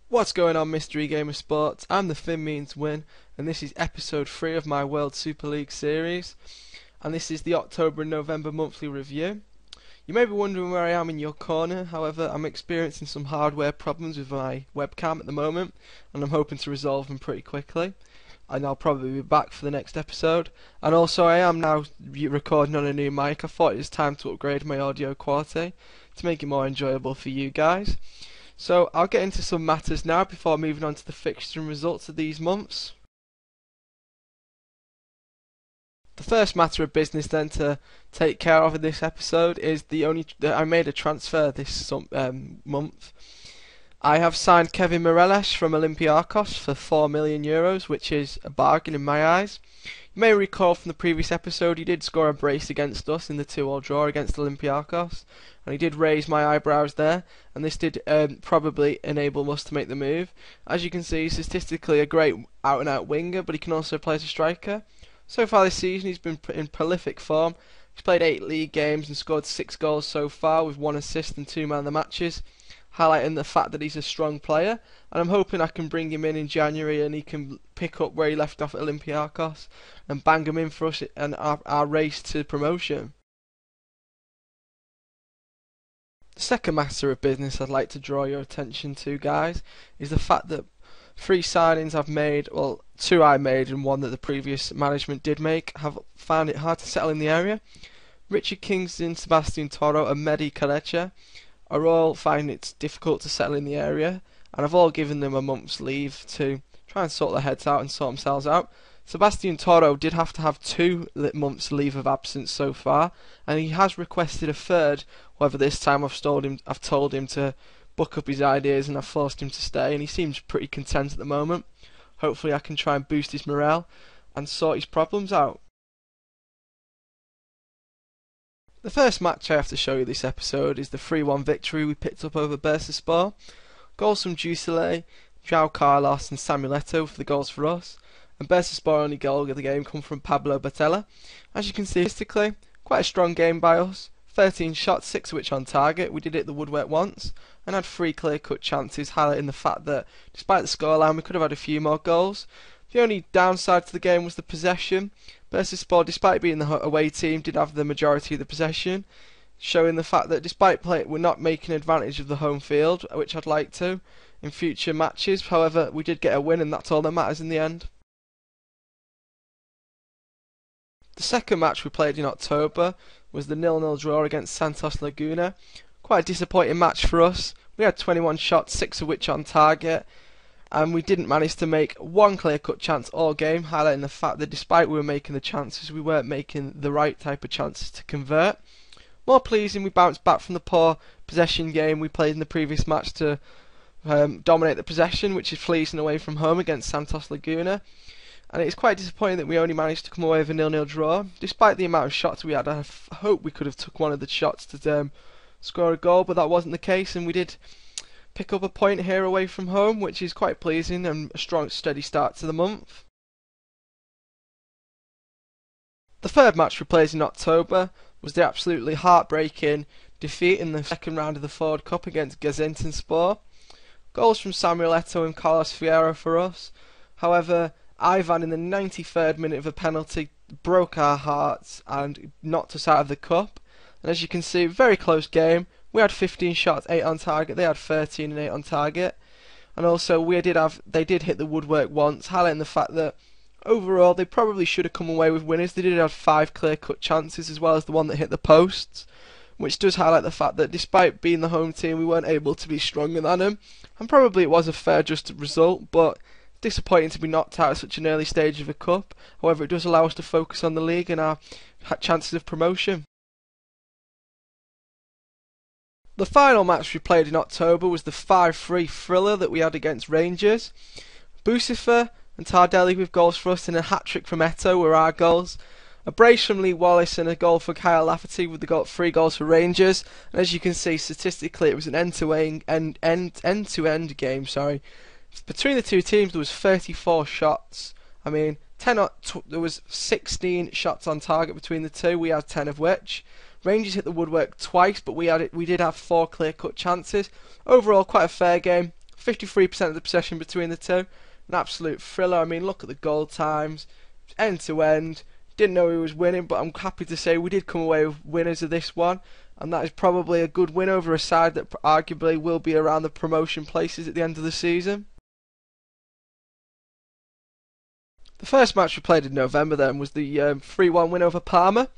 What's going on, MreGamersSports? I'm TheFinMeansWin, and this is episode 3 of my World Super League series, and this is the October and November monthly review. You may be wondering where I am in your corner. However, I'm experiencing some hardware problems with my webcam at the moment, and I'm hoping to resolve them pretty quickly, and I'll probably be back for the next episode. And also, I am now recording on a new mic. I thought it was time to upgrade my audio quality to make it more enjoyable for you guys. So I'll get into some matters now before moving on to the fixture and results of these months. The first matter of business then to take care of in this episode is I made a transfer this month. I have signed Kevin Mireles from Olympiacos for €4 million, which is a bargain in my eyes. You may recall from the previous episode he did score a brace against us in the 2-2 draw against Olympiacos, and he did raise my eyebrows there, and this did probably enable us to make the move. As you can see, he's statistically a great out-and-out winger, but he can also play as a striker. So far this season he's been in prolific form. He's played 8 league games and scored 6 goals so far, with 1 assist and 2 man of the matches, highlighting the fact that he's a strong player, and I'm hoping I can bring him in January and he can pick up where he left off at Olympiacos and bang him in for us and our race to promotion. The second matter of business I'd like to draw your attention to, guys, is the fact that 3 signings I've made, well, 2 I made and 1 that the previous management did make, have found it hard to settle in the area. Richard Kingston, Sebastian Toro and Mehdi Kalecha are all finding it difficult to settle in the area, and I've all given them a month's leave to try and sort their heads out and sort themselves out. Sebastian Toro did have to have 2 months leave of absence so far, and he has requested a third. However, this time I've told him to book up his ideas and I've forced him to stay, and he seems pretty content at the moment. Hopefully I can try and boost his morale and sort his problems out. The first match I have to show you this episode is the 3-1 victory we picked up over Basque-ing. Goals from Jusile, João Carlos and Samuel Eto'o for the goals for us, and Basque-ing only goal of the game come from Pablo Batella. As you can see, statistically, quite a strong game by us. 13 shots, 6 of which on target. We did hit the woodwork once and had 3 clear-cut chances, highlighting the fact that despite the scoreline we could have had a few more goals. The only downside to the game was the possession. Basque-ing, despite being the away team, did have the majority of the possession, showing the fact that despite we're not making advantage of the home field, which I'd like to in future matches. However, we did get a win and that's all that matters in the end. The second match we played in October was the 0-0 draw against Santos Laguna. Quite a disappointing match for us. We had 21 shots, 6 of which on target, and we didn't manage to make 1 clear-cut chance all game, highlighting the fact that despite we were making the chances, we weren't making the right type of chances to convert. More pleasing, we bounced back from the poor possession game we played in the previous match to dominate the possession, which is pleasing away from home against Santos Laguna. And it's quite disappointing that we only managed to come away with a 0-0 draw. Despite the amount of shots we had, I hope we could have took one of the shots to score a goal, but that wasn't the case, and we did pick up a point here away from home, which is quite pleasing and a strong, steady start to the month. The third match we played in October was the absolutely heartbreaking defeat in the second round of the Ford Cup against Gaziantepspor. Goals from Samuel Eto'o and Carlos Fierro for us. However, Ivan in the 93rd minute of a penalty broke our hearts and knocked us out of the cup. And as you can see, very close game. We had 15 shots, 8 on target. They had 13 and 8 on target. And also they did hit the woodwork once, highlighting the fact that overall they probably should have come away with winners. They did have 5 clear-cut chances as well as the one that hit the posts, which does highlight the fact that despite being the home team, we weren't able to be stronger than them. And probably it was a fair, just result, but disappointing to be knocked out at such an early stage of a cup. However, it does allow us to focus on the league and our chances of promotion. The final match we played in October was the 5-3 thriller that we had against Rangers. Bucifer and Tardelli with goals for us and a hat-trick from Eto'o were our goals. A brace from Lee Wallace and a goal for Kyle Lafferty with the 3 goals for Rangers. And as you can see, statistically it was an end-to-end game. Between the two teams there was 34 shots. I mean, There was 16 shots on target between the two. We had 10 of which. Rangers hit the woodwork twice, but we did have 4 clear-cut chances. Overall, quite a fair game. 53% of the possession between the two. An absolute thriller. I mean, look at the goal times, end to end. Didn't know who was winning, but I'm happy to say we did come away with winners of this one, and that is probably a good win over a side that arguably will be around the promotion places at the end of the season. The first match we played in November then was the 3-1 win over Parma.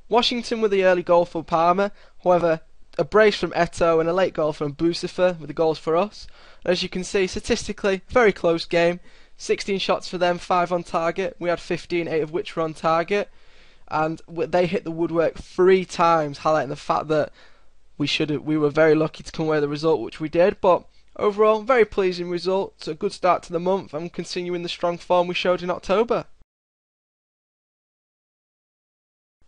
Washington with the early goal for Parma, however, a brace from Eto and a late goal from Bucifer with the goals for us. As you can see, statistically, very close game. 16 shots for them, 5 on target. We had 15, 8 of which were on target. And they hit the woodwork 3 times, highlighting the fact that we were very lucky to come away with the result, which we did. But overall, very pleasing result. It's a good start to the month and continuing the strong form we showed in October.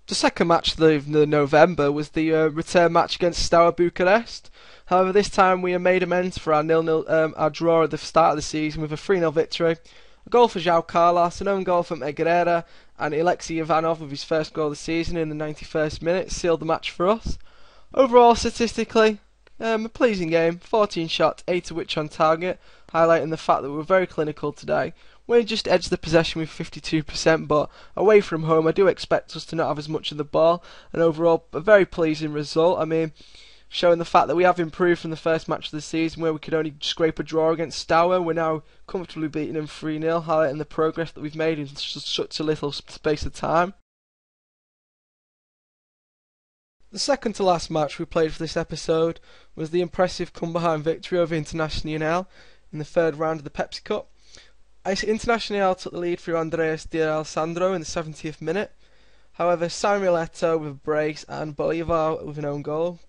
The second match of November was the return match against Steaua Bucharest. However, this time we made amends for our 0-0 our draw at the start of the season with a 3-0 victory. A goal for João Carlos, an own goal from Eguerera, and Alexei Ivanov with his first goal of the season in the 91st minute sealed the match for us. Overall, statistically, a pleasing game. 14 shots, 8 of which on target, highlighting the fact that we were very clinical today. We just edged the possession with 52%, but away from home I do expect us to not have as much of the ball, and overall a very pleasing result. I mean, showing the fact that we have improved from the first match of the season where we could only scrape a draw against Steaua. We're now comfortably beating them 3-0, highlighting the progress that we've made in such a little space of time. The second to last match we played for this episode was the impressive come-behind victory over Internacional in the third round of the Pepsi Cup. Internacional took the lead through Andreas Di Alessandro in the 70th minute. However, Samuel Eto'o with a brace and Bolivar with an own goal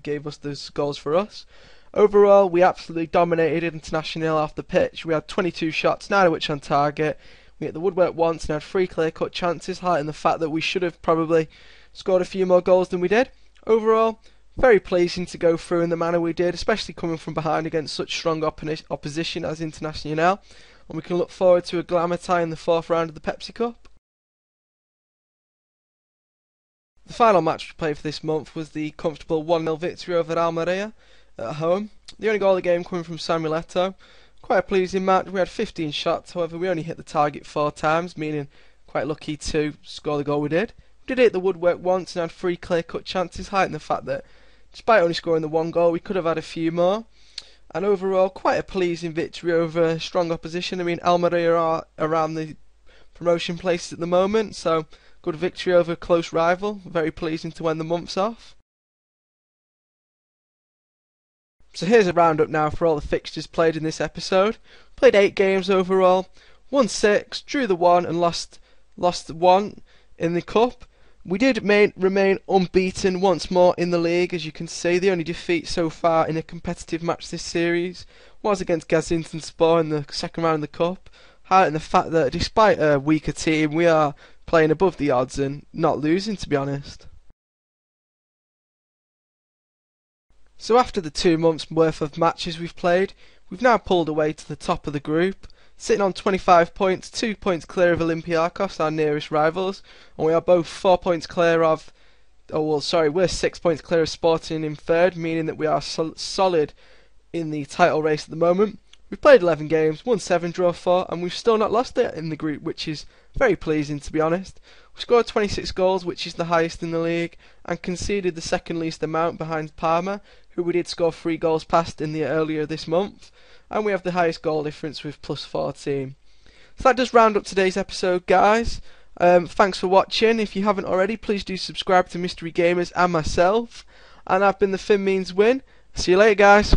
gave us those goals for us. Overall, we absolutely dominated Internacional off the pitch. We had 22 shots, 9 of which on target. We hit the woodwork once and had 3 clear-cut chances, highlighting the fact that we should have probably scored a few more goals than we did. Overall, very pleasing to go through in the manner we did, especially coming from behind against such strong opposition as Internacional. And we can look forward to a glamour tie in the 4th round of the Pepsi Cup. The final match we played for this month was the comfortable 1-0 victory over Almeria at home. The only goal of the game coming from Samuel Eto'o. Quite a pleasing match. We had 15 shots, however we only hit the target 4 times, meaning quite lucky to score the goal we did. We did hit the woodwork once and had 3 clear-cut chances, highlighting the fact that despite only scoring the 1 goal, we could have had a few more. And overall, quite a pleasing victory over strong opposition. I mean, Almeria are around the promotion places at the moment, so good victory over a close rival. Very pleasing to end the months off. So here's a roundup now for all the fixtures played in this episode. Played 8 games overall, won 6, drew the 1 and lost 1 in the cup. We did remain unbeaten once more in the league, as you can see. The only defeat so far in a competitive match this series was against Gaziantepspor in the second round of the cup, highlighting the fact that despite a weaker team, we are playing above the odds and not losing, to be honest. So after the 2 months worth of matches we've played, we've now pulled away to the top of the group, sitting on 25 points, 2 points clear of Olympiacos, our nearest rivals, and we are both 4 points clear of, we're 6 points clear of Sporting in third, meaning that we are solid in the title race at the moment. We've played 11 games, won 7, draw 4, and we've still not lost it in the group, which is very pleasing, to be honest. We scored 26 goals, which is the highest in the league, and conceded the second least amount behind Parma, who we did score 3 goals past in the earlier this month. And we have the highest goal difference with plus 14. So that does round up today's episode, guys. Thanks for watching. If you haven't already, please do subscribe to Mystery Gamers and myself. And I've been TheFinMeansWin. See you later, guys.